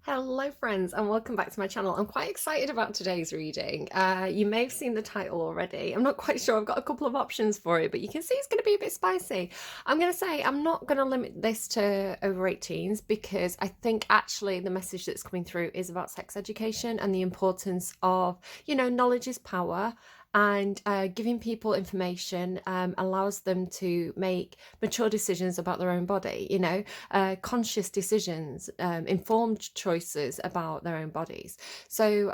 Hello friends and welcome back to my channel. I'm quite excited about today's reading. You may have seen the title already. I'm not quite sure. I've got a couple of options for it, but you can see it's going to be a bit spicy. I'm going to say I'm not going to limit this to over 18s because I think actually the message that's coming through is about sex education and the importance of, knowledge is power, and giving people information allows them to make mature decisions about their own body, conscious decisions, informed choices about their own bodies. So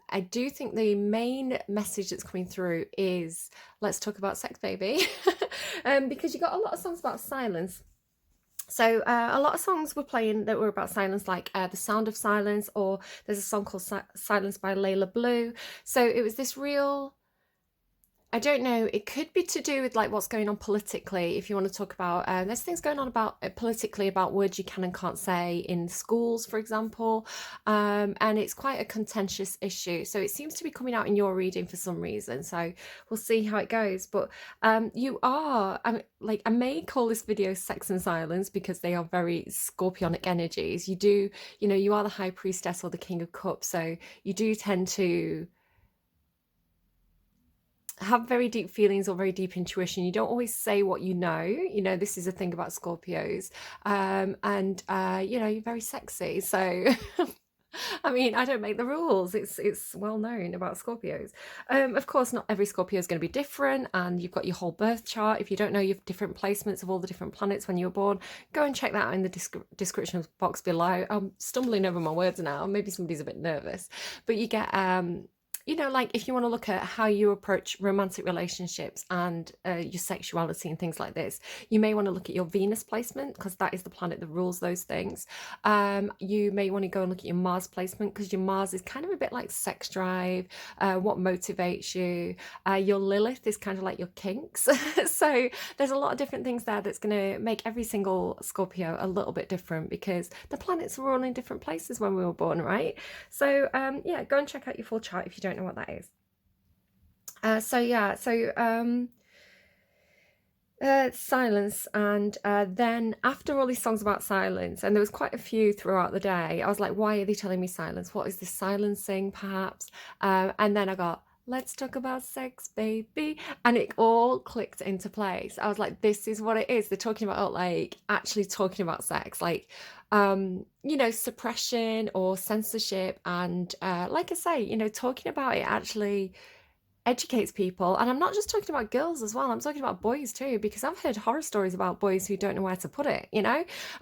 I do think the main message that's coming through is let's talk about sex, baby, because you got a lot of songs about silence. So a lot of songs were playing that were about silence, like The Sound of Silence, or there's a song called Silence by Leyla Blue. So it was this real, I don't know. It could be to do with like what's going on politically. If you want to talk about, there's things going on about politically about words you can and can't say in schools, for example, and it's quite a contentious issue. So it seems to be coming out in your reading for some reason. So we'll see how it goes. But you are, like, I may call this video "Sex and Silence" because they are very scorpionic energies. You do, you are the High Priestess or the King of Cups, so you do tend to have very deep feelings or very deep intuition. You don't always say what you know. This is a thing about Scorpios. And you're very sexy. So I mean, I don't make the rules. It's well known about Scorpios. Of course, not every Scorpio is going to be different, and you've got your whole birth chart. If you don't know your different placements of all the different planets when you were born, go and check that out in the description box below. I'm stumbling over my words now. Maybe somebody's a bit nervous, but you get like if you want to look at how you approach romantic relationships and your sexuality and things like this, you may want to look at your Venus placement because that is the planet that rules those things. You may want to go and look at your Mars placement because your Mars is kind of a bit like sex drive, what motivates you. Your Lilith is kind of like your kinks. So there's a lot of different things there that's going to make every single Scorpio a little bit different because the planets were all in different places when we were born, right? So yeah, go and check out your full chart if you don't know what that is. Silence, and then after all these songs about silence, and there was quite a few throughout the day, I was like, why are they telling me silence? What is this silencing, perhaps? And then I got, let's talk about sex, baby, and it all clicked into place. I was like, this is what it is. They're talking about, like, actually talking about sex, like, suppression or censorship, and like I say, talking about it actually educates people. And I'm not just talking about girls as well, I'm talking about boys too, because I've heard horror stories about boys who don't know where to put it,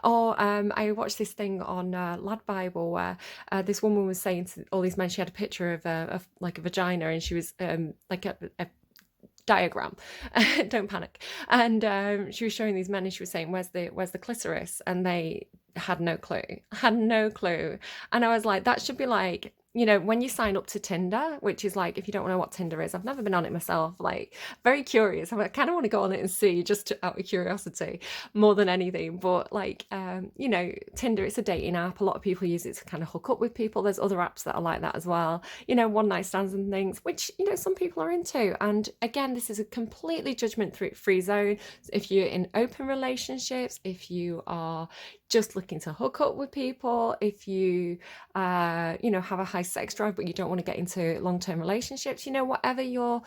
or I watched this thing on Lad Bible where this woman was saying to all these men, she had a picture of like a vagina, and she was like a diagram. Don't panic. And she was showing these men, and she was saying, where's the clitoris? And they had no clue. And I was like, that should be like, when you sign up to Tinder, which is like, if you don't know what Tinder is, I've never been on it myself, like, very curious. I kind of want to go on it and see, just out of curiosity more than anything. But like, Tinder, it's a dating app. A lot of people use it to kind of hook up with people. There's other apps that are like that as well, one night stands and things, which, some people are into. And again, this is a completely judgment free zone. If you're in open relationships, if you are just looking to hook up with people, if you have a high sex drive but you don't want to get into long-term relationships, whatever your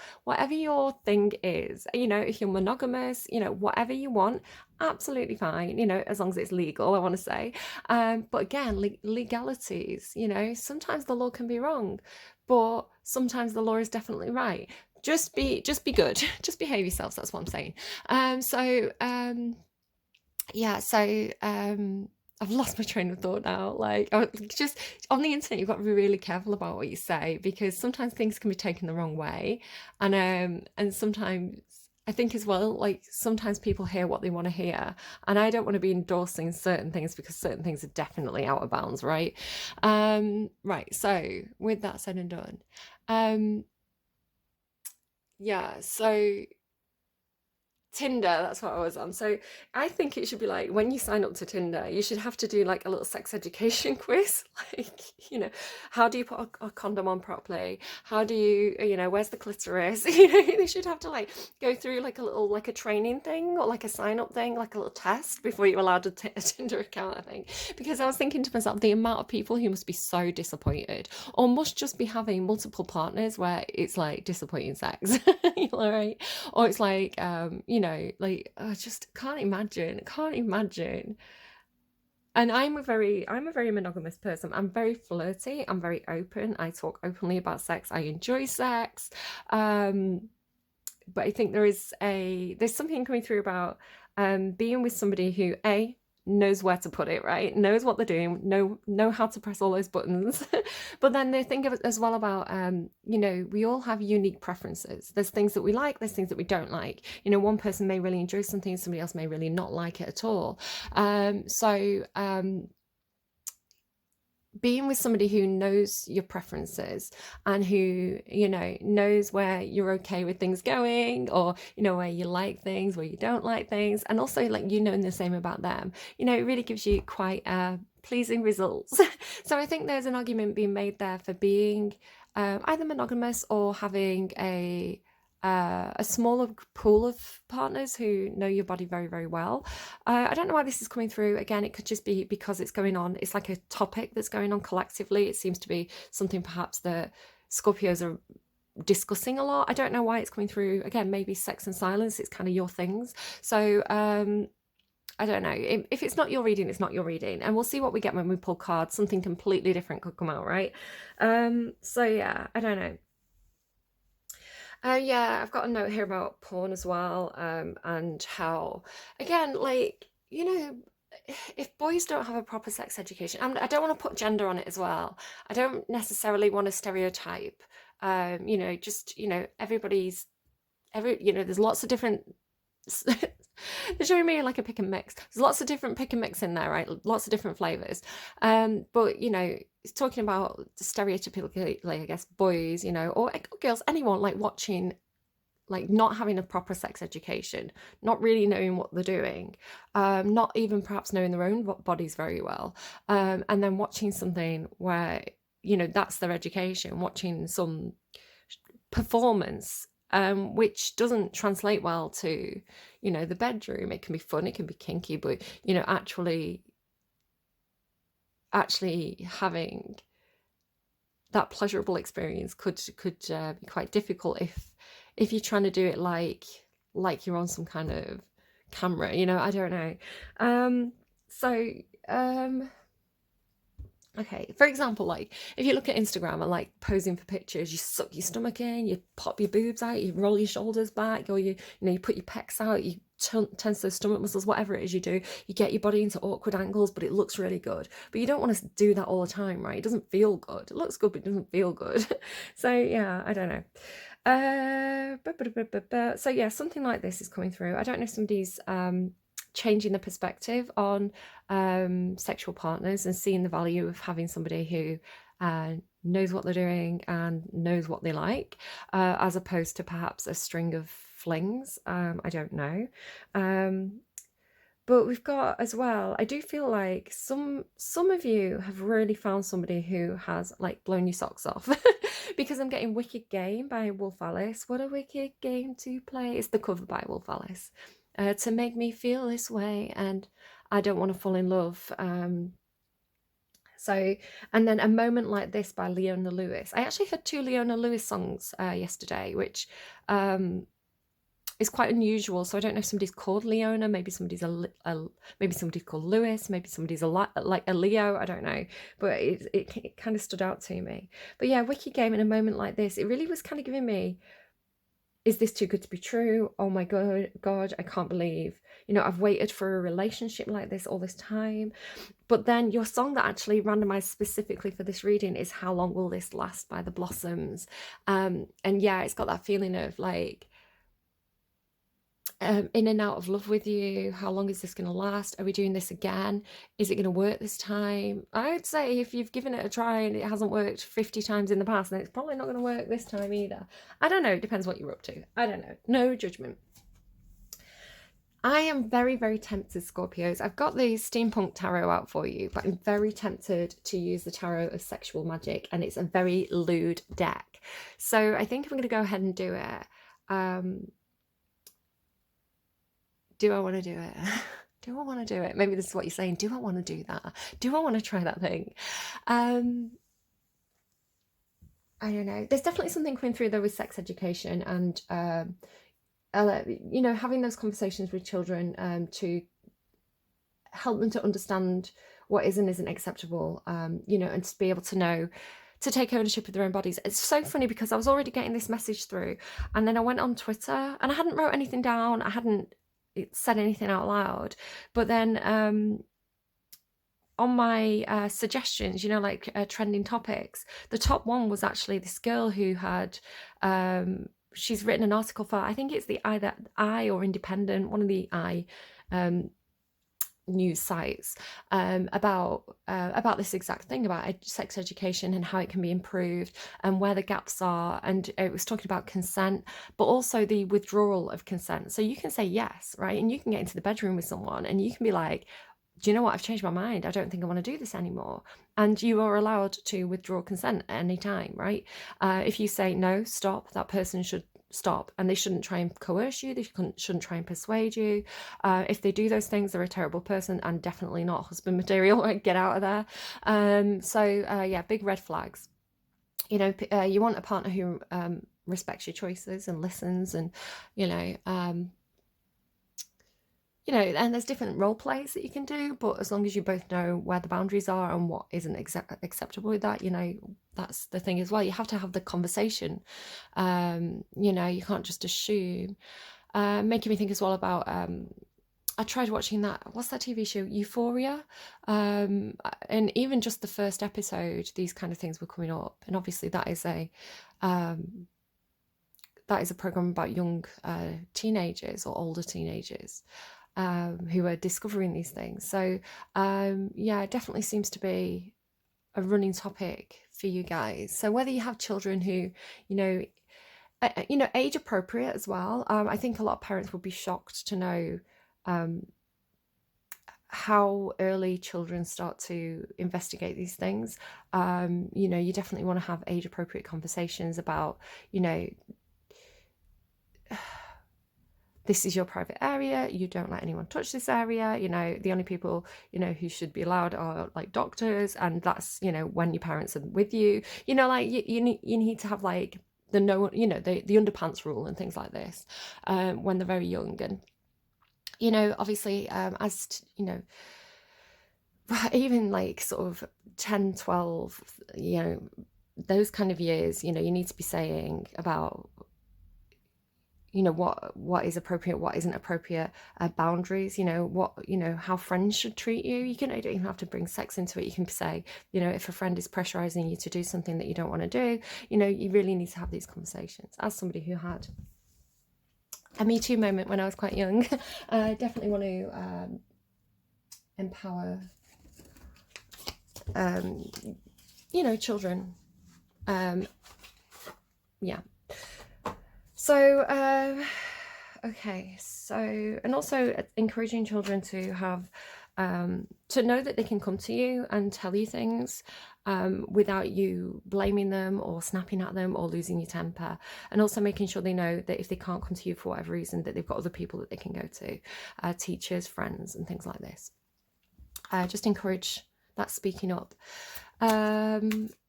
thing is, if you're monogamous, whatever you want, absolutely fine, as long as it's legal, I want to say. But again, legalities, sometimes the law can be wrong, but sometimes the law is definitely right. Just be good. Just behave yourselves, that's what I'm saying. I've lost my train of thought now. Like, just on the internet, you've got to be really careful about what you say, because sometimes things can be taken the wrong way, and sometimes I think as well, like, sometimes people hear what they want to hear, and I don't want to be endorsing certain things because certain things are definitely out of bounds, right? Right. So with that said and done, um, yeah. So Tinder, that's what I was on. So I think it should be like when you sign up to Tinder, you should have to do like a little sex education quiz. Like, how do you put a condom on properly? How do you, where's the clitoris? They should have to like go through like a little, like a training thing or like a sign up thing, like a little test before you're allowed a Tinder account, I think. Because I was thinking to myself, the amount of people who must be so disappointed or must just be having multiple partners where it's like disappointing sex, right? Or it's like, like I just can't imagine. And I'm a very monogamous person. I'm very flirty. I'm very open. I talk openly about sex. I enjoy sex. Um, but I think there's something coming through about being with somebody who knows where to put it, right? Knows what they're doing, know how to press all those buttons. But then they think of it as well about we all have unique preferences. There's things that we like, there's things that we don't like. One person may really enjoy something, somebody else may really not like it at all. Being with somebody who knows your preferences and who knows where you're okay with things going, or where you like things, where you don't like things, and also like knowing the same about them, it really gives you quite pleasing results. So I think there's an argument being made there for being either monogamous or having a smaller pool of partners who know your body very, very well. I don't know why this is coming through. Again, it could just be because it's going on. It's like a topic that's going on collectively. It seems to be something perhaps that Scorpios are discussing a lot. I don't know why it's coming through. Again, maybe sex and silence. It's kind of your things. So I don't know. If it's not your reading, it's not your reading. And we'll see what we get when we pull cards. Something completely different could come out, right? So yeah, I don't know. Yeah, I've got a note here about porn as well, and how, again, like, if boys don't have a proper sex education, I don't want to put gender on it as well. I don't necessarily want to stereotype. Just, there's lots of different they're showing me like a pick and mix. There's lots of different pick and mix in there, right? Lots of different flavors. But it's talking about stereotypically, like, I guess, boys, or girls, anyone like watching, like not having a proper sex education, not really knowing what they're doing, not even perhaps knowing their own bodies very well, and then watching something where that's their education, watching some performance which doesn't translate well to the bedroom. It can be fun, it can be kinky, but actually having that pleasurable experience could be quite difficult if you're trying to do it like you're on some kind of camera. I don't know. Okay, for example, like if you look at Instagram and like posing for pictures, you suck your stomach in, you pop your boobs out, you roll your shoulders back, or you put your pecs out, you tense those stomach muscles, whatever it is you do, you get your body into awkward angles, but it looks really good. But you don't want to do that all the time, right? It doesn't feel good. It looks good, but it doesn't feel good. So yeah, I don't know. So yeah, something like this is coming through. I don't know if somebody's changing the perspective on sexual partners and seeing the value of having somebody who knows what they're doing and knows what they like, as opposed to perhaps a string of flings. I don't know. But we've got as well, I do feel like some of you have really found somebody who has like blown your socks off. Because I'm getting Wicked Game by Wolf Alice. What a wicked game to play. It's the cover by Wolf Alice. To make me feel this way, and I don't want to fall in love. And then A Moment Like This by Leona Lewis. I actually heard 2 Leona Lewis songs yesterday, which is quite unusual. So I don't know if somebody's called Leona, maybe somebody's maybe somebody's called Lewis, maybe somebody's like a Leo, I don't know. But it kind of stood out to me. But yeah, Wicked Game and A Moment Like This, it really was kind of giving me, is this too good to be true? Oh my God, I can't believe, I've waited for a relationship like this all this time. But then your song that actually randomized specifically for this reading is How Long Will This Last by The Blossoms. And yeah, it's got that feeling of like, in and out of love with you. How long is this going to last? Are we doing this again? Is it going to work this time? I'd say if you've given it a try and it hasn't worked 50 times in the past, then it's probably not going to work this time either. I don't know. It depends what you're up to. I don't know. No judgment. I am very, very tempted, Scorpios. I've got the Steampunk Tarot out for you, but I'm very tempted to use the Tarot of Sexual Magic, and it's a very lewd deck. So I think I'm going to go ahead and do it. Do I want to do it? Do I want to do it? Maybe this is what you're saying. Do I want to do that? Do I want to try that thing? I don't know. There's definitely something coming through though with sex education and you know, having those conversations with children to help them to understand what is and isn't acceptable, you know, and to be able to know to take ownership of their own bodies. It's so funny because I was already getting this message through, and then I went on Twitter and I hadn't wrote anything down, I hadn't said anything out loud, but then on my suggestions, you know, like trending topics, the top one was actually this girl who had she's written an article for, I think it's the either I or Independent, one of the I news sites, about this exact thing, about sex education and how it can be improved and where the gaps are. And it was talking about consent, but also the withdrawal of consent. So you can say yes, right? And you can get into the bedroom with someone and you can be like, do you know what? I've changed my mind. I don't think I want to do this anymore. And you are allowed to withdraw consent at any time, right? If you say no, stop, that person should stop, and they shouldn't try and coerce you. They shouldn't try and persuade you. If they do those things, they're a terrible person and definitely not husband material. Right? Get out of there. So yeah, big red flags. You know, you want a partner who respects your choices and listens, and you know, and there's different role plays that you can do, but as long as you both know where the boundaries are and what isn't acceptable with that, you know, that's the thing as well. You have to have the conversation. You know, you can't just assume. Making me think as well about I tried watching that, what's that TV show, Euphoria, and even just the first episode, these kind of things were coming up, and obviously that is a program about young teenagers or older teenagers who are discovering these things. So yeah, it definitely seems to be a running topic for you guys. So whether you have children who, you know, age appropriate as well. I think a lot of parents would be shocked to know how early children start to investigate these things. You know, you definitely want to have age appropriate conversations about, you know, this is your private area, you don't let anyone touch this area, you know, the only people, you know, who should be allowed are like doctors, and that's, you know, when your parents are with you, you know, like you need to have like the no, you know, the underpants rule and things like this when they're very young. And you know, obviously you know, even like sort of 10, 12, you know, those kind of years, you know, you need to be saying about, you know, what is appropriate, what isn't appropriate, boundaries, you know, what, you know, how friends should treat you. You don't even have to bring sex into it. You can say, you know, if a friend is pressurizing you to do something that you don't want to do, you know, you really need to have these conversations. As somebody who had a Me Too moment when I was quite young, I definitely want to empower, you know, children. Yeah. So, okay, so, and also encouraging children to have, to know that they can come to you and tell you things without you blaming them or snapping at them or losing your temper. And also making sure they know that if they can't come to you for whatever reason, that they've got other people that they can go to, teachers, friends, and things like this. Just encourage that speaking up.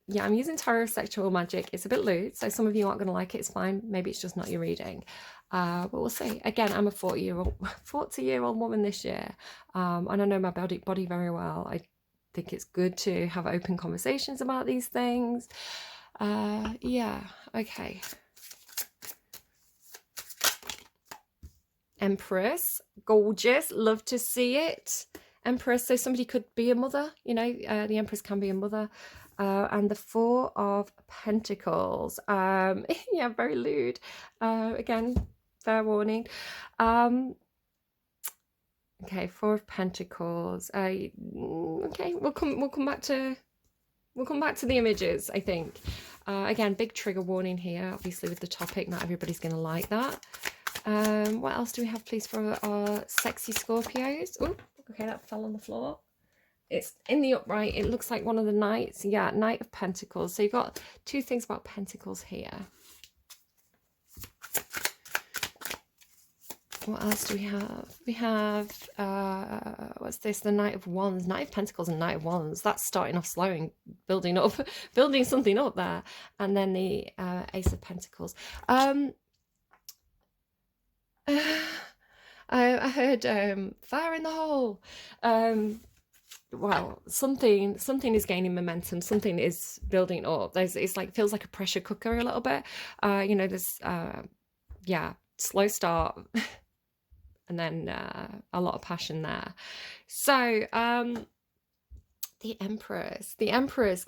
Yeah, I'm using Tarot of Sexual Magic. It's a bit lewd, so some of you aren't going to like it. It's fine. Maybe it's just not your reading. But we'll see. Again, I'm a 40-year-old woman this year, and I know my body very well. I think it's good to have open conversations about these things. Yeah, okay. Empress, gorgeous. Love to see it. Empress, so somebody could be a mother, you know, the Empress can be a mother. And the Four of Pentacles, yeah, very lewd. Again, fair warning. Okay, Four of Pentacles. Okay, we'll come back to the images, I think. Again, big trigger warning here, obviously with the topic. Not everybody's going to like that. What else do we have, please, for our sexy Scorpios? Oh, okay, that fell on the floor. It's in the upright. It looks like one of the knights. Yeah, Knight of Pentacles. So you've got two things about Pentacles here. What else do we have? We have, what's this? The Knight of Wands. Knight of Pentacles and Knight of Wands. That's starting off slow and building up, building something up there. And then the Ace of Pentacles. I heard fire in the hole. Well, something is gaining momentum. Something is building up. It's like, feels like a pressure cooker a little bit. You know, there's yeah, slow start. And then a lot of passion there. So the Empress,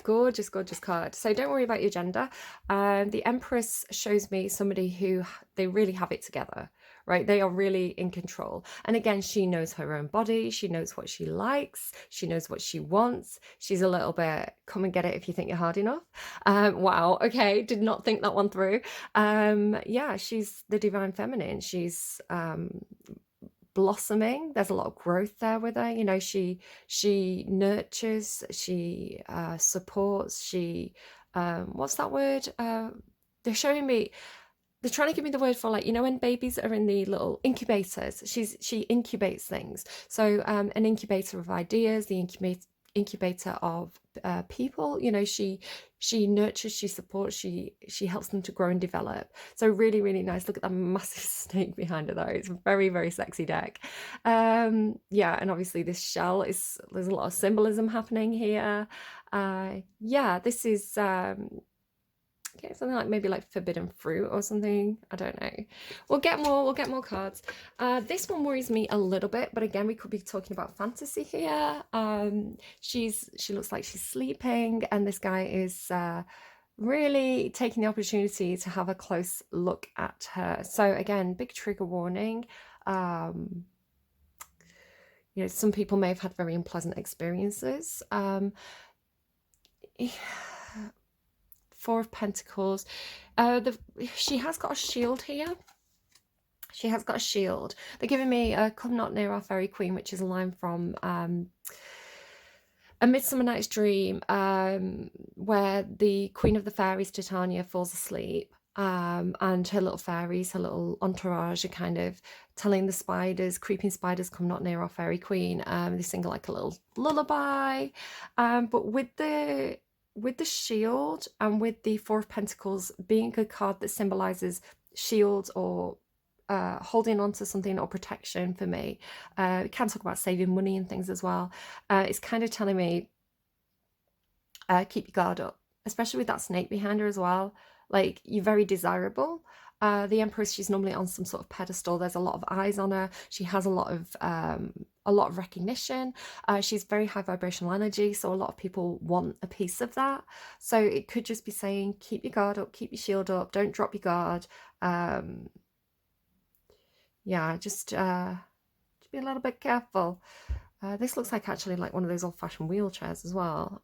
gorgeous, gorgeous card. So don't worry about your gender. The Empress shows me somebody who, they really have it together, right? They are really in control. And again, she knows her own body. She knows what she likes. She knows what she wants. She's a little bit, come and get it if you think you're hard enough. Wow. Okay. Did not think that one through. Yeah, she's the divine feminine. She's blossoming. There's a lot of growth there with her. You know, she nurtures, she supports, she what's that word? They're showing me, they're trying to give me the word for, like, you know, when babies are in the little incubators, she incubates things. So an incubator of ideas, the incubator of people. You know, she nurtures, she supports, she helps them to grow and develop. So really, really nice. Look at that massive snake behind her though. It's a very, very sexy deck. Yeah, and obviously this shell is, there's a lot of symbolism happening here. Yeah, this is okay, something like maybe like forbidden fruit or something. I don't know. We'll get more cards. This one worries me a little bit, but again, we could be talking about fantasy here. She looks like she's sleeping, and this guy is really taking the opportunity to have a close look at her. So again, big trigger warning. You know, some people may have had very unpleasant experiences. Four of Pentacles. She has got a shield here. She has got a shield. They're giving me a Come Not Near Our Fairy Queen, which is a line from A Midsummer Night's Dream, where the Queen of the Fairies, Titania, falls asleep. And her little fairies, her little entourage, are kind of telling the spiders, creeping spiders, come not near our fairy queen. They sing like a little lullaby. But with the shield and with the Four of Pentacles being a card that symbolizes shields or holding on to something or protection for me, we can talk about saving money and things as well. It's kind of telling me keep your guard up, especially with that snake behind her as well. Like, you're very desirable. The Empress, she's normally on some sort of pedestal. There's a lot of eyes on her. She has a lot of recognition. She's very high vibrational energy, so a lot of people want a piece of that. So it could just be saying, keep your guard up, keep your shield up, don't drop your guard. Yeah, just be a little bit careful. This looks like actually like one of those old-fashioned wheelchairs as well.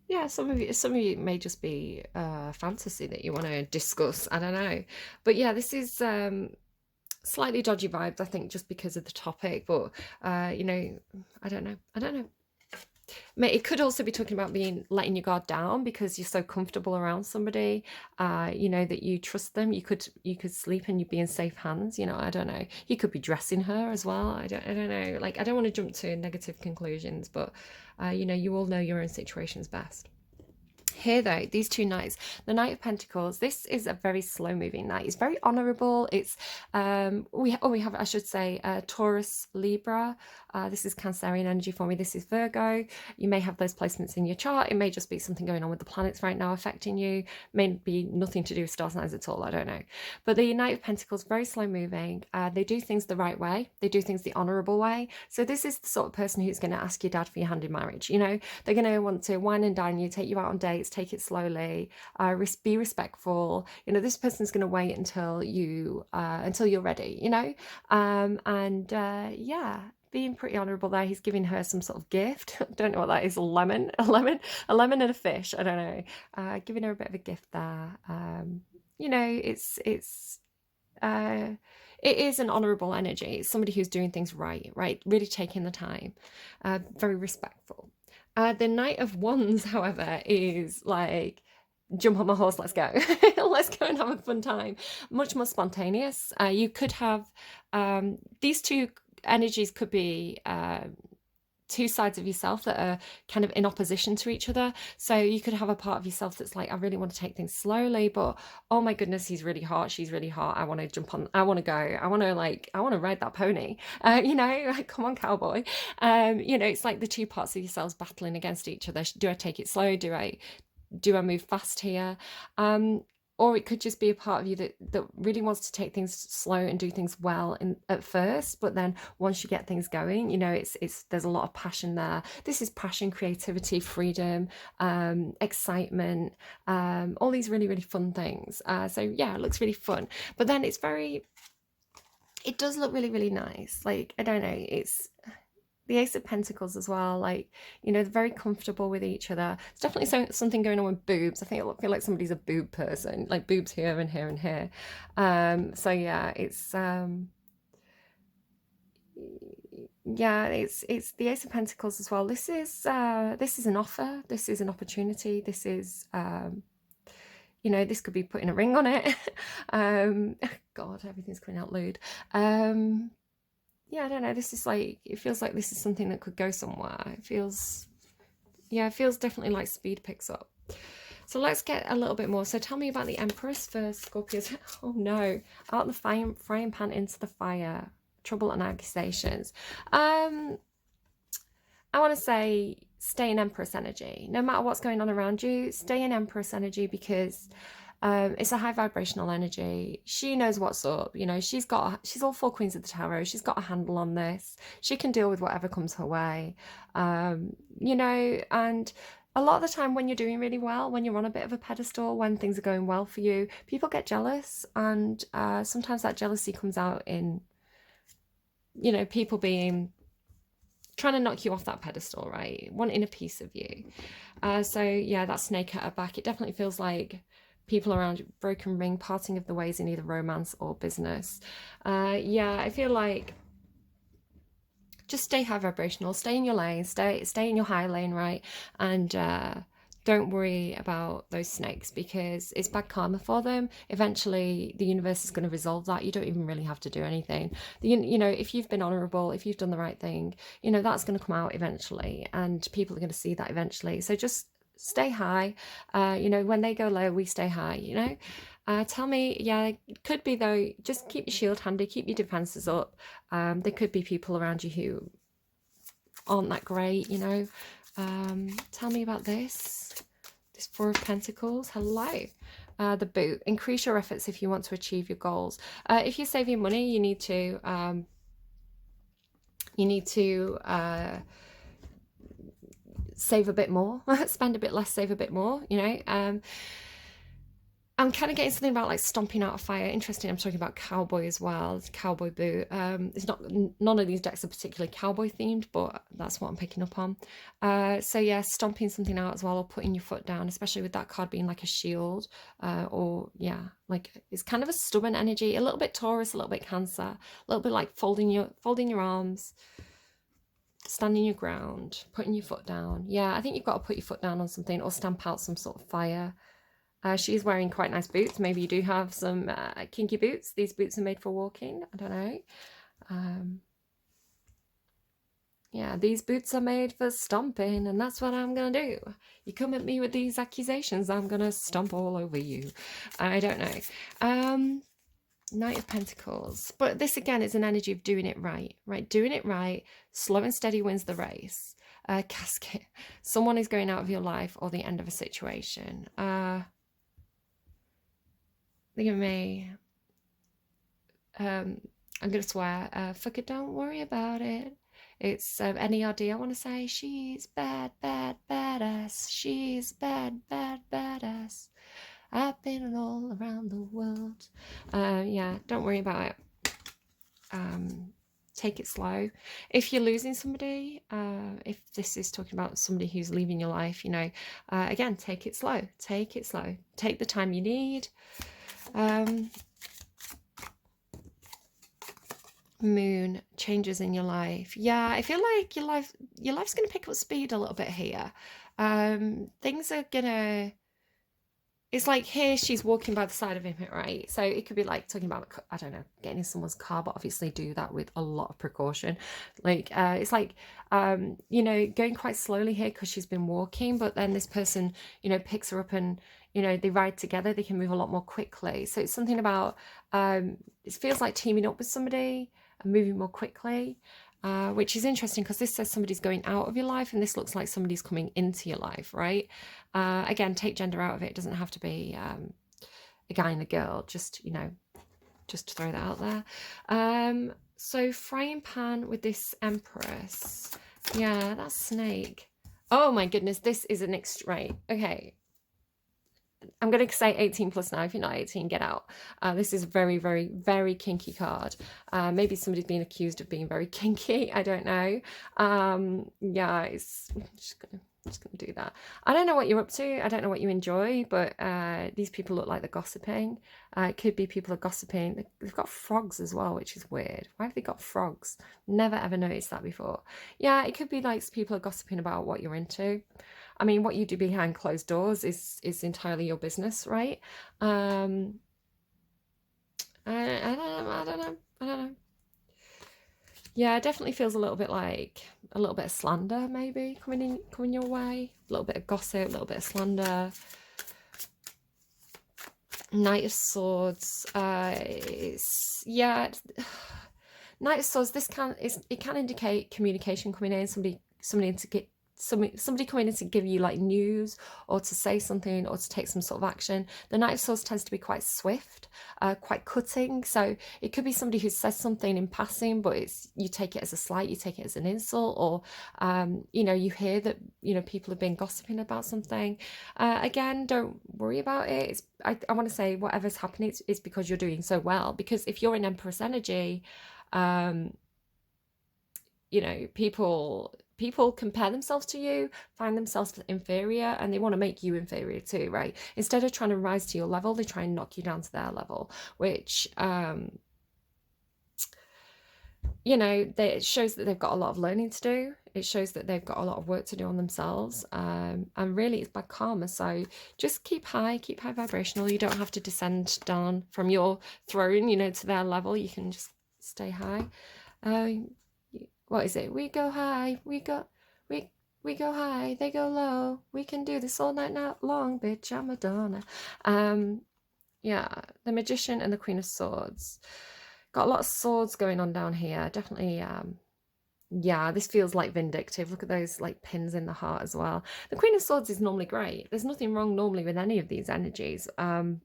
Yeah, some of you may just be fantasy that you want to discuss. I don't know, but yeah, this is slightly dodgy vibes, I think, just because of the topic. But you know, I don't know. It could also be talking about letting your guard down because you're so comfortable around somebody, you know, that you trust them. You could sleep and you'd be in safe hands. You know, I don't know. You could be dressing her as well. I don't know. Like, I don't want to jump to negative conclusions, but you know, you all know your own situations best. Here though, these two knights, the Knight of Pentacles, this is a very slow moving knight. It's very honorable. It's we have, I should say, Taurus, Libra. This is Cancerian energy for me. This is Virgo. You may have those placements in your chart. It may just be something going on with the planets right now affecting you. May be nothing to do with star signs at all. I don't know. But the Knight of Pentacles, very slow moving. They do things the right way. They do things the honorable way. So this is the sort of person who's going to ask your dad for your hand in marriage. You know, they're going to want to wine and dine you, take you out on dates, take it slowly, be respectful. You know, this person's going to wait until you're ready, you know. Yeah, being pretty honourable there. He's giving her some sort of gift. Don't know what that is. A lemon and a fish. I don't know. Giving her a bit of a gift there. You know, it is an honourable energy. It's somebody who's doing things right, really taking the time, very respectful. The Knight of Wands, however, is like, jump on my horse, let's go. Let's go and have a fun time. Much more spontaneous. You could have these two energies could be two sides of yourself that are kind of in opposition to each other. So you could have a part of yourself that's like, I really want to take things slowly, but oh my goodness, he's really hot, she's really hot, I want to jump on, I want to go, I want to ride that pony, you know, like, come on, cowboy. You know, it's like the two parts of yourselves battling against each other. Do I take it slow? Do I move fast here? Or it could just be a part of you that really wants to take things slow and do things well at first, but then once you get things going, you know, it's there's a lot of passion there. This is passion, creativity, freedom, excitement, all these really, really fun things. So yeah, it looks really fun, but then it does look really, really nice. Like, I don't know, it's the Ace of Pentacles as well, like, you know, they're very comfortable with each other. It's definitely something going on with boobs. I feel like somebody's a boob person, like boobs here and here and here. So yeah, it's the Ace of Pentacles as well. This is an offer. This is an opportunity. This is you know, this could be putting a ring on it. God, everything's coming out lewd. Yeah, I don't know. This is like, it feels like this is something that could go somewhere. It feels definitely like speed picks up. So let's get a little bit more. So tell me about the Empress for Scorpios. Oh no, out the frying pan into the fire. Trouble and accusations. I want to say stay in Empress energy. No matter what's going on around you, stay in Empress energy, because it's a high vibrational energy. She knows what's up. You know, she's all four queens of the tarot. She's got a handle on this. She can deal with whatever comes her way. You know, and a lot of the time when you're doing really well, when you're on a bit of a pedestal, when things are going well for you, people get jealous. And sometimes that jealousy comes out in, you know, people trying to knock you off that pedestal, right? Wanting a piece of you. So yeah, that snake at her back, it definitely feels like people around you, broken ring, parting of the ways in either romance or business. Yeah, I feel like just stay high vibrational, stay in your lane, stay in your high lane, right? And don't worry about those snakes, because it's bad karma for them. Eventually the universe is going to resolve that. You don't even really have to do anything. You know, if you've been honorable, if you've done the right thing, you know, that's going to come out eventually, and people are going to see that eventually. So just stay high. You know, when they go low, we stay high, you know. Tell me, yeah, it could be though, just keep your shield handy, keep your defenses up. There could be people around you who aren't that great, you know. Tell me about this Four of Pentacles. Hello. The boot. Increase your efforts if you want to achieve your goals. If you're saving money, you need to save a bit more. Spend a bit less, save a bit more, you know. I'm kind of getting something about like stomping out a fire. Interesting. I'm talking about cowboy as well. It's cowboy boot. It's not, none of these decks are particularly cowboy themed, but that's what I'm picking up on. So yeah, stomping something out as well, or putting your foot down, especially with that card being like a shield. Or yeah, like it's kind of a stubborn energy, a little bit Taurus, a little bit Cancer, a little bit like folding your arms, standing your ground, putting your foot down. Yeah, I think you've got to put your foot down on something or stamp out some sort of fire. She's wearing quite nice boots. Maybe you do have some kinky boots. These boots are made for walking. I don't know. Yeah, these boots are made for stomping, and that's what I'm going to do. You come at me with these accusations, I'm going to stomp all over you. I don't know. Knight of Pentacles. But this, again, is an energy of doing it right. Right, doing it right. Slow and steady wins the race. Casket. Someone is going out of your life, or the end of a situation. Look at me. I'm going to swear. Fuck it, don't worry about it. It's NERD, I want to say. She's bad, bad, badass. She's bad, bad, badass. I've been all around the world. Yeah, don't worry about it. take it slow. If you're losing somebody, if this is talking about somebody who's leaving your life, you know, again, take it slow. Take it slow. Take the time you need. Moon, changes in your life. Yeah, I feel like your life's going to pick up speed a little bit here. Things are gonna, it's like here she's walking by the side of him, right? So it could be like talking about, I don't know, getting in someone's car, but obviously do that with a lot of precaution. Like it's like you know, going quite slowly here because she's been walking, but then this person, you know, picks her up and, you know, they ride together, they can move a lot more quickly. So it's something about it feels like teaming up with somebody and moving more quickly. Which is interesting because this says somebody's going out of your life and this looks like somebody's coming into your life, right? Again, take gender out of it. It doesn't have to be a guy and a girl, just, you know, just to throw that out there. So frying pan with this Empress. Yeah, that's snake. Oh my goodness, this is an right. Okay. I'm going to say 18 plus now. If you're not 18, get out. This is a very, very, very kinky card. Maybe somebody's being accused of being very kinky. I don't know. Yeah, it's just gonna do that. I don't know what you're up to. I don't know what you enjoy, but these people look like they're gossiping. It could be people are gossiping. They've got frogs as well, which is weird. Why have they got frogs? Never ever noticed that before. Yeah, it could be like people are gossiping about what you're into. I mean, what you do behind closed doors is entirely your business, right? I don't know. I don't know. Yeah, it definitely feels a little bit like a little bit of slander, maybe coming your way. A little bit of gossip, a little bit of slander. Knight of Swords. Yeah. Knight of Swords. It can indicate communication coming in. Somebody coming in to give you like news or to say something or to take some sort of action. The Knight of Swords tends to be quite swift, quite cutting. So it could be somebody who says something in passing, but you take it as a slight, you take it as an insult, or you know, you hear that, you know, people have been gossiping about something. Again, don't worry about it. I want to say whatever's happening is because you're doing so well. Because if you're in Empress energy, you know, people compare themselves to you, find themselves inferior, and they want to make you inferior too, right? Instead of trying to rise to your level, they try and knock you down to their level, which you know, it shows that they've got a lot of learning to do. It shows that they've got a lot of work to do on themselves, and really it's bad karma. So just keep high vibrational. You don't have to descend down from your throne, you know, to their level. You can just stay high. What is it? We go high, we go high, they go low. We can do this all night long, bitch. I'm Madonna. Yeah, the Magician and the Queen of Swords. Got a lot of swords going on down here. Definitely, yeah, this feels like vindictive. Look at those like pins in the heart as well. The Queen of Swords is normally great. There's nothing wrong normally with any of these energies. The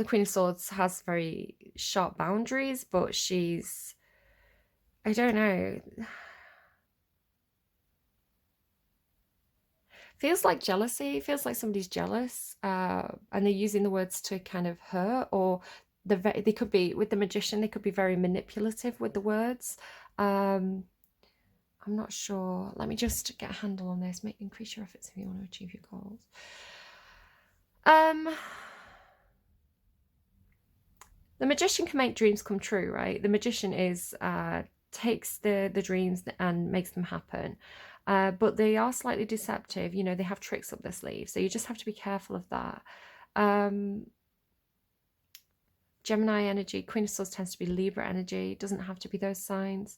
Queen of Swords has very sharp boundaries, but she's, I don't know. Feels like jealousy. Feels like somebody's jealous, and they're using the words to kind of hurt, or they could be, with the Magician, they could be very manipulative with the words. I'm not sure. Let me just get a handle on this. Increase your efforts if you want to achieve your goals. The Magician can make dreams come true, right? The Magician takes the dreams and makes them happen. But they are slightly deceptive. You know, they have tricks up their sleeve. So you just have to be careful of that. Gemini energy, Queen of Swords tends to be Libra energy. It doesn't have to be those signs.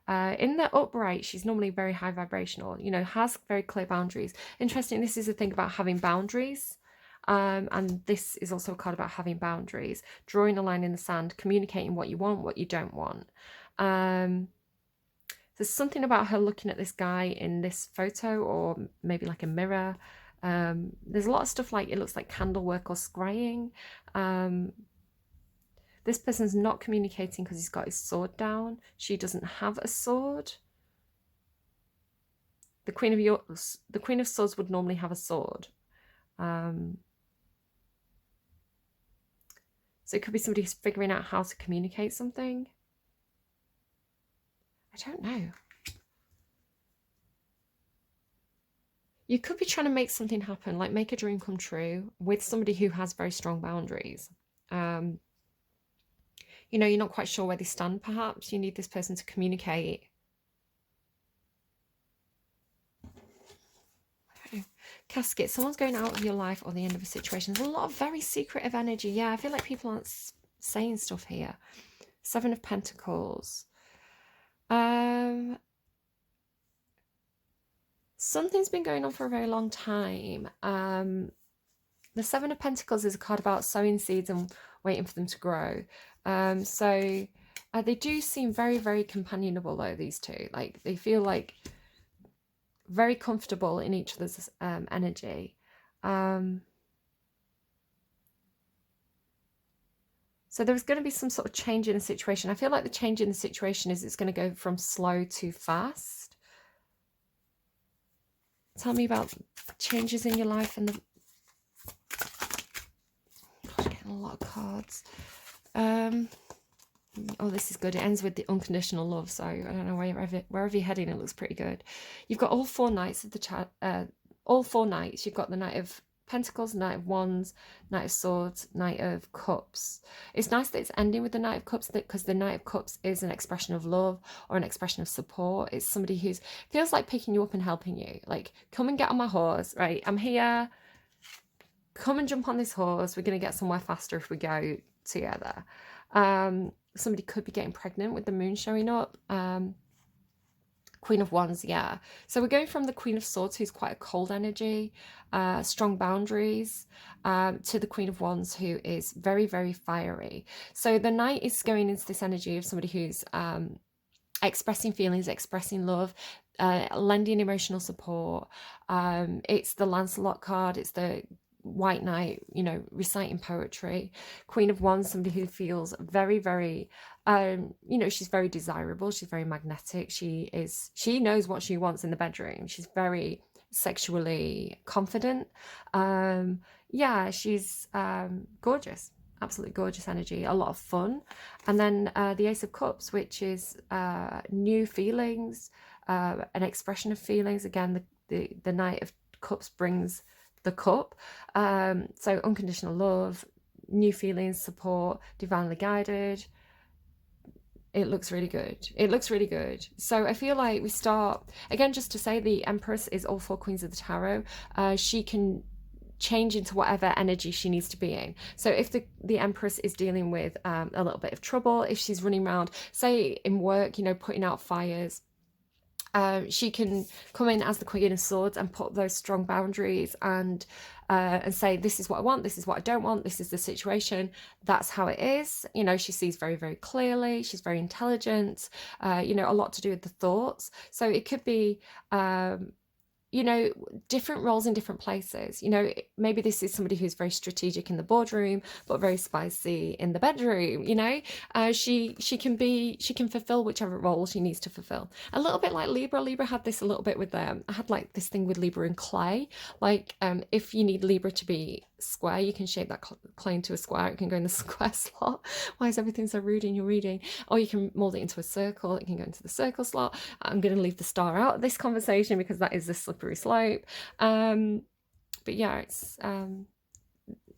In the upright, she's normally very high vibrational, you know, has very clear boundaries. Interesting, this is the thing about having boundaries. And this is also a card about having boundaries, drawing a line in the sand, communicating what you want, what you don't want. There's something about her looking at this guy in this photo, or maybe like a mirror. There's a lot of stuff like, it looks like candle work or scrying. This person's not communicating because he's got his sword down. She doesn't have a sword. The Queen of Swords would normally have a sword. So it could be somebody who's figuring out how to communicate something. I don't know. You could be trying to make something happen, like make a dream come true with somebody who has very strong boundaries. You know, you're not quite sure where they stand, perhaps. You need this person to communicate. Okay. Casket, someone's going out of your life or the end of a situation. There's a lot of very secretive energy. Yeah, I feel like people aren't saying stuff here. 7 of Pentacles. Something's been going on for a very long time. The 7 of Pentacles is a card about sowing seeds and waiting for them to grow. So they do seem very, very companionable, though, these two. Like, they feel like very comfortable in each other's energy. So there's going to be some sort of change in the situation. I feel like the change in the situation is it's going to go from slow to fast. Tell me about changes in your life and the... Gosh, getting a lot of cards. Oh, this is good. It ends with the unconditional love. So I don't know, wherever you're heading, it looks pretty good. You've got all 4 knights of the chat. All 4 knights. You've got the Knight of Pentacles, Knight of Wands, Knight of Swords, Knight of Cups. It's nice that it's ending with the Knight of Cups, because the Knight of Cups is an expression of love or an expression of support. It's somebody who's feels like picking you up and helping you. Like, come and get on my horse, right? I'm here. Come and jump on this horse. We're going to get somewhere faster if we go together. Somebody could be getting pregnant with the moon showing up. Queen of Wands, yeah. So we're going from the Queen of Swords, who's quite a cold energy, strong boundaries, to the Queen of Wands, who is very, very fiery. So the Knight is going into this energy of somebody who's expressing feelings, expressing love, lending emotional support. It's the Lancelot card. It's the White Knight, you know, reciting poetry. Queen of Wands, somebody who feels very, very, you know, she's very desirable. She's very magnetic. She knows what she wants in the bedroom. She's very sexually confident. Yeah, she's gorgeous. Absolutely gorgeous energy, a lot of fun. And then the Ace of Cups, which is new feelings, an expression of feelings. Again, the Knight of Cups brings the cup. So unconditional love, new feelings, support, divinely guided. It looks really good. It looks really good. So I feel like we start, again, just to say, the Empress is all 4 Queens of the Tarot. She can change into whatever energy she needs to be in. So if the Empress is dealing with a little bit of trouble, if she's running around, say in work, you know, putting out fires, she can come in as the Queen of Swords and put those strong boundaries and say, this is what I want, this is what I don't want, this is the situation, that's how it is. You know, she sees very, very clearly. She's very intelligent, you know, a lot to do with the thoughts. So it could be you know, different roles in different places. You know, maybe this is somebody who's very strategic in the boardroom, but very spicy in the bedroom. You know, she can fulfill whichever role she needs to fulfill. A little bit like Libra. Libra had this a little bit with them. I had like this thing with Libra and clay. Like, if you need Libra to be square, you can shape that clay into a square. It can go in the square slot. Why is everything so rude in your reading? Or you can mold it into a circle. It can go into the circle slot. I'm going to leave the star out of this conversation because that is the slippery slope. But yeah,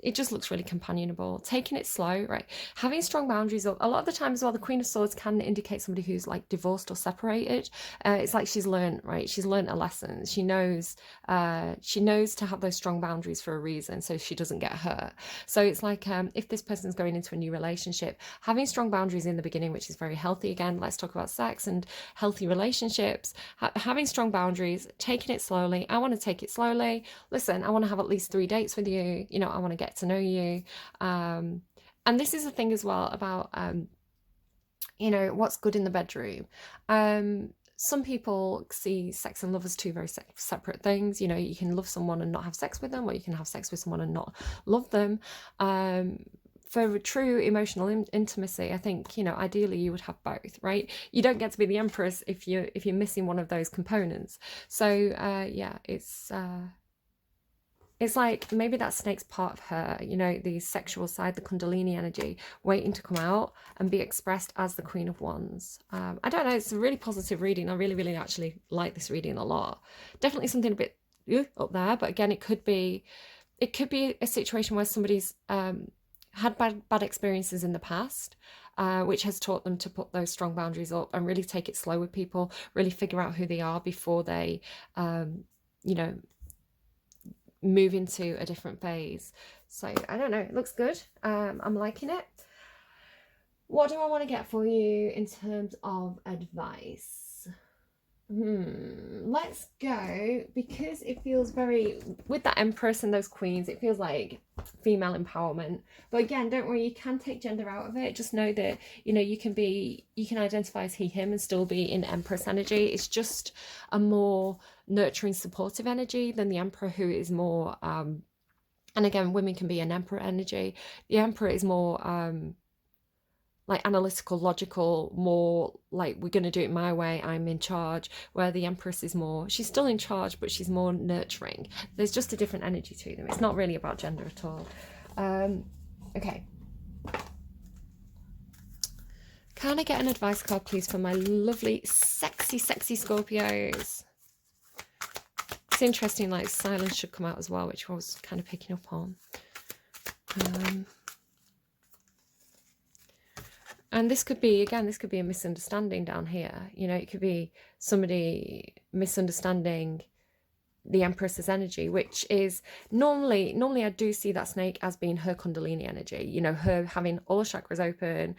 it just looks really companionable. Taking it slow, right? Having strong boundaries. A lot of the time as well, the Queen of Swords can indicate somebody who's like divorced or separated. It's like she's learned, right? She's learned a lesson. She knows to have those strong boundaries for a reason, so she doesn't get hurt. So it's like, if this person's going into a new relationship, having strong boundaries in the beginning, which is very healthy. Again, let's talk about sex and healthy relationships. Having strong boundaries, taking it slowly. I want to take it slowly. Listen, I want to have at least 3 dates with you. You know, I want to get to know you. And this is the thing as well about, you know, what's good in the bedroom. Some people see sex and love as 2 very separate things. You know, you can love someone and not have sex with them, or you can have sex with someone and not love them. For true emotional intimacy, I think, you know, ideally you would have both, right? You don't get to be the Empress if you're missing one of those components. So yeah, it's it's like maybe that snake's part of her, you know, the sexual side, the Kundalini energy, waiting to come out and be expressed as the Queen of Wands. I don't know, it's a really positive reading. I really, really actually like this reading a lot. Definitely something a bit up there, but again, it could be a situation where somebody's had bad experiences in the past, which has taught them to put those strong boundaries up and really take it slow with people, really figure out who they are before they, you know, move into a different phase. So I don't know, it looks good. I'm liking it. What do I want to get for you in terms of advice? Let's go, because it feels very, with that Empress and those queens, it feels like female empowerment. But again, don't worry, you can take gender out of it. Just know that, you know, you can identify as he, him and still be in Empress energy. It's just a more nurturing, supportive energy than the Emperor, who is more, and again, women can be an Emperor energy. The Emperor is more, like analytical, logical, more like we're going to do it my way, I'm in charge, where the Empress is more, she's still in charge, but she's more nurturing. There's just a different energy to them. It's not really about gender at all. Okay. Can I get an advice card, please, for my lovely, sexy, sexy Scorpios? It's interesting, like silence should come out as well, which I was kind of picking up on. And this could be, again, this could be a misunderstanding down here. You know, it could be somebody misunderstanding the Empress's energy, which is normally I do see that snake as being her Kundalini energy, you know, her having all the chakras open,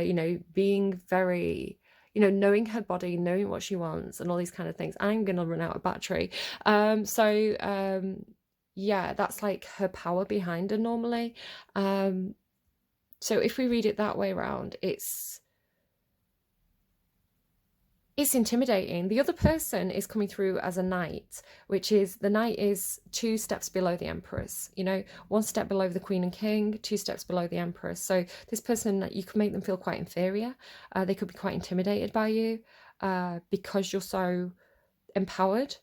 you know, being very, you know, knowing her body, knowing what she wants and all these kind of things. I'm going to run out of battery. Yeah, that's like her power behind her normally. So if we read it that way around, it's intimidating. The other person is coming through as a knight, which is, the knight is 2 steps below the Empress, you know, 1 step below the Queen and King, 2 steps below the Empress. So this person, you can make them feel quite inferior. They could be quite intimidated by you because you're so empowered,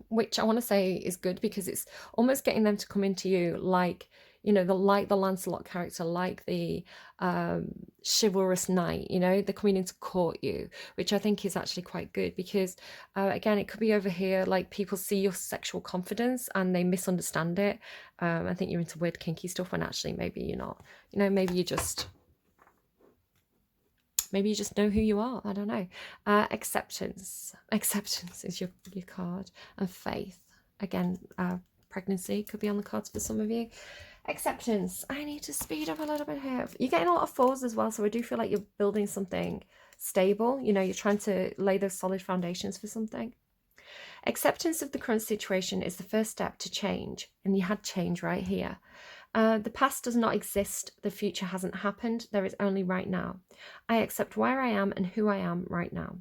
which I want to say is good, because it's almost getting them to come into you like, you know, the Lancelot character, like the chivalrous knight, you know, they're coming in to court you, which I think is actually quite good, because again, it could be over here, like people see your sexual confidence and they misunderstand it. I think you're into weird kinky stuff when actually maybe you're not, you know, maybe you just know who you are. I don't know. Acceptance is your card, and faith. Again, pregnancy could be on the cards for some of you. Acceptance. I need to speed up a little bit here. You're getting a lot of 4s as well, so I do feel like you're building something stable. You know, you're trying to lay those solid foundations for something. Acceptance of the current situation is the first step to change, and you had change right here. The past does not exist. The future hasn't happened. There is only right now. I accept where I am and who I am right now.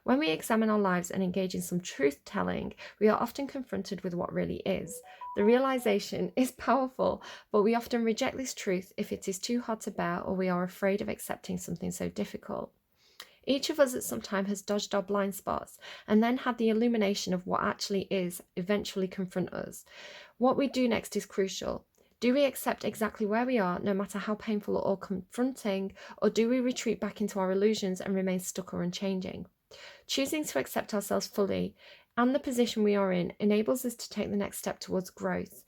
When we examine our lives and engage in some truth-telling, we are often confronted with what really is. The realization is powerful, but we often reject this truth if it is too hard to bear, or we are afraid of accepting something so difficult. Each of us at some time has dodged our blind spots and then had the illumination of what actually is eventually confront us. What we do next is crucial. Do we accept exactly where we are, no matter how painful or confronting, or do we retreat back into our illusions and remain stuck or unchanging? Choosing to accept ourselves fully and the position we are in enables us to take the next step towards growth.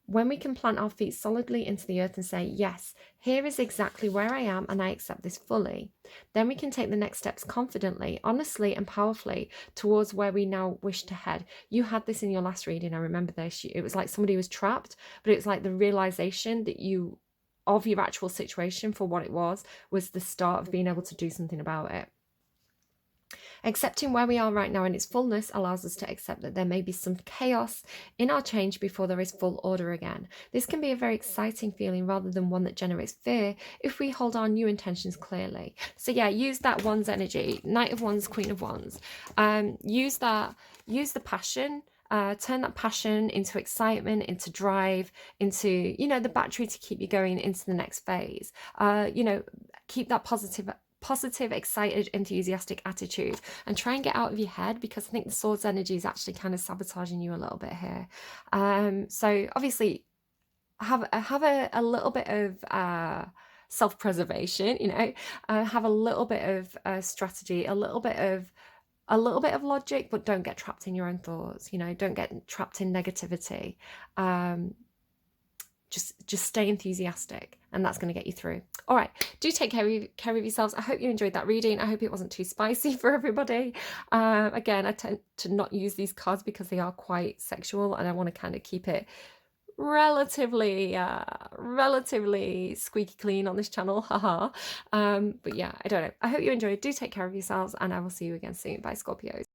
When we can plant our feet solidly into the earth and say, yes, here is exactly where I am and I accept this fully, then we can take the next steps confidently, honestly and powerfully towards where we now wish to head. You had this in your last reading, I remember this. It was like somebody was trapped, but it was like the realization that of your actual situation for what it was the start of being able to do something about it. Accepting where we are right now in its fullness allows us to accept that there may be some chaos in our change before there is full order again. This can be a very exciting feeling rather than one that generates fear if we hold our new intentions clearly. So yeah, use that Wands energy, Knight of Wands, Queen of Wands. Use the passion. Turn that passion into excitement, into drive, into, you know, the battery to keep you going into the next phase. You know, keep that positive positive, excited, enthusiastic attitude, and try and get out of your head, because I think the Swords energy is actually kind of sabotaging you a little bit here. So obviously have a little bit of self-preservation, you know, have a little bit of strategy, a little bit of logic, but don't get trapped in your own thoughts, you know, don't get trapped in negativity. Just stay enthusiastic, and that's going to get you through. All right, do take care of yourselves. I hope you enjoyed that reading. I hope it wasn't too spicy for everybody. Again, I tend to not use these cards because they are quite sexual, and I want to kind of keep it relatively squeaky clean on this channel, haha. But yeah, I don't know. I hope you enjoyed. Do take care of yourselves, and I will see you again soon. Bye, Scorpios.